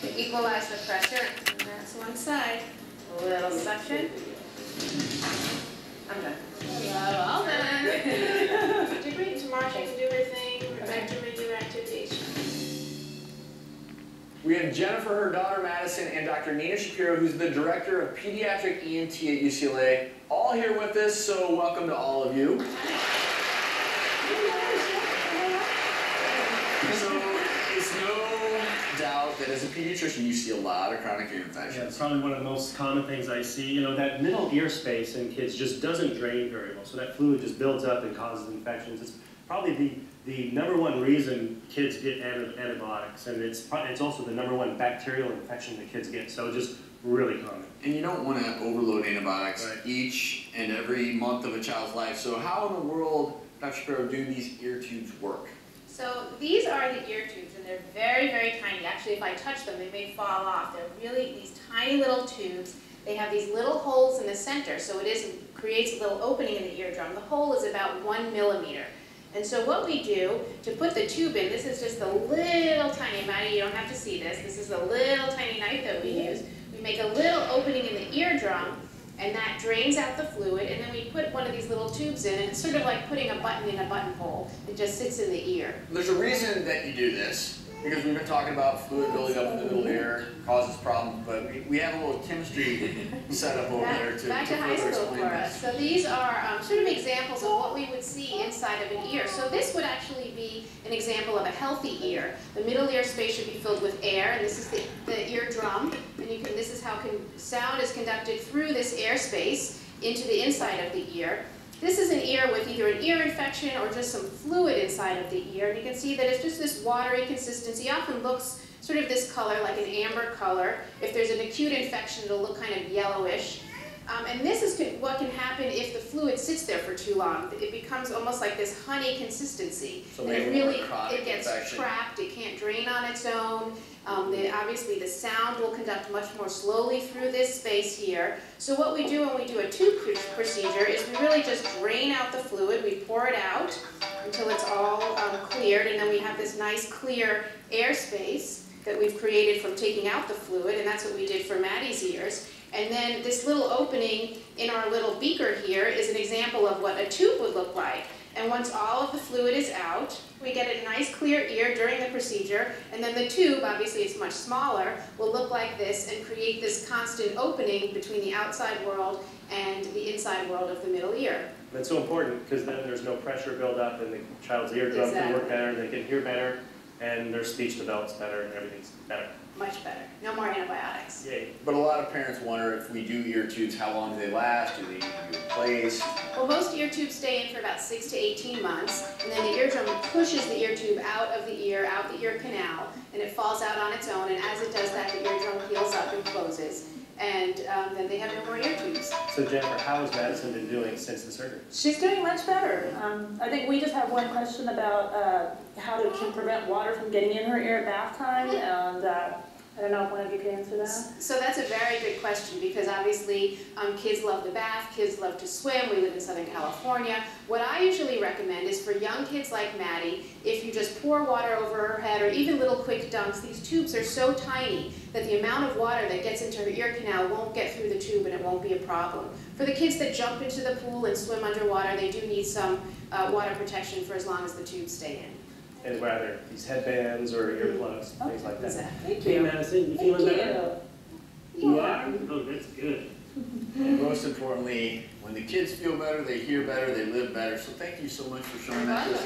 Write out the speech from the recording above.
to equalize the pressure. And that's one side. A little suction. I'm done. Well done. Degree Tamarja can do her thing. Rebecca may do activation. We have Jennifer, her daughter Madison, and Dr. Nina Shapiro, who's the director of pediatric ENT at UCLA, all here with us. So welcome to all of you. So it's no doubt that as a pediatrician, you see a lot of chronic ear infections. Yeah, it's probably one of the most common things I see. You know, that middle ear space in kids just doesn't drain very well. So that fluid just builds up and causes infections. It's probably the #1 reason kids get antibiotics, and it's also the #1 bacterial infection that kids get. So just really common. And you don't want to overload antibiotics Right. each and every month of a child's life. So how in the world, Dr. Shapiro, do these ear tubes work? So these are the ear tubes, and they're very, very tiny. Actually, if I touch them, they may fall off. They're really these tiny little tubes. They have these little holes in the center, so it creates a little opening in the eardrum. The hole is about 1 millimeter. And so what we do to put the tube in, this is just a little tiny, Maddie, you don't have to see this. This is a little tiny knife that we use. We make a little opening in the eardrum, and that drains out the fluid, and then we put one of these little tubes in, and it's sort of like putting a button in a buttonhole. It just sits in the ear. There's a reason that you do this, because we've been talking about fluid building up in the middle ear, causes problems, but we have a little chemistry set up over there to Back to high further school explain for this. us. So these are sort of examples of what we would see inside of an ear. So this would actually be an example of a healthy ear. The middle ear space should be filled with air, and this is the eardrum. And this is how sound is conducted through this air space into the inside of the ear. This is an ear with either an ear infection or just some fluid inside of the ear. And you can see that it's just this watery consistency. It often looks sort of this color, like an amber color. If there's an acute infection, it'll look kind of yellowish. And this is what can happen if the fluid sits there for too long. It becomes almost like this honey consistency. So and it gets trapped. It can't drain on its own. Obviously, the sound will conduct much more slowly through this space here. So what we do when we do a tube procedure is we really just drain out the fluid. We pour it out until it's all cleared, and then we have this nice clear air space that we've created from taking out the fluid, and that's what we did for Maddie's ears. And then this little opening in our little beaker here is an example of what a tube would look like. And once all of the fluid is out, we get a nice clear ear during the procedure, and then the tube, obviously it's much smaller, will look like this and create this constant opening between the outside world and the inside world of the middle ear. That's so important because then there's no pressure buildup, and the child's eardrum can work better, they can hear better, and their speech develops better, and everything's better. Much better. No more antibiotics. Yay. But a lot of parents wonder if we do ear tubes, how long do they last? Do they need to be replaced? Well, most ear tubes stay in for about 6 to 18 months, and then the eardrum pushes the ear tube out of the ear, out the ear canal, and it falls out on its own, and as it does that, the eardrum heals up and closes. And then they have no more ear tubes. So Jennifer, how has Madison been doing since the surgery? She's doing much better. I think we just have one question about how to prevent water from getting in her ear at bath time, and I don't know if one of you could answer that. So that's a very good question because obviously kids love the bath, kids love to swim, we live in Southern California. What I usually recommend is for young kids like Maddie, if you just pour water over her head or even little quick dunks, these tubes are so tiny that the amount of water that gets into her ear canal won't get through the tube and it won't be a problem. For the kids that jump into the pool and swim underwater, they do need some water protection for as long as the tubes stay in. And whether these headbands or earplugs, things like that. Exactly. Thank Hey you. Madison, you feeling better? You are? Oh, that's good. And most importantly, when the kids feel better, they hear better, they live better. So thank you so much for showing that to us.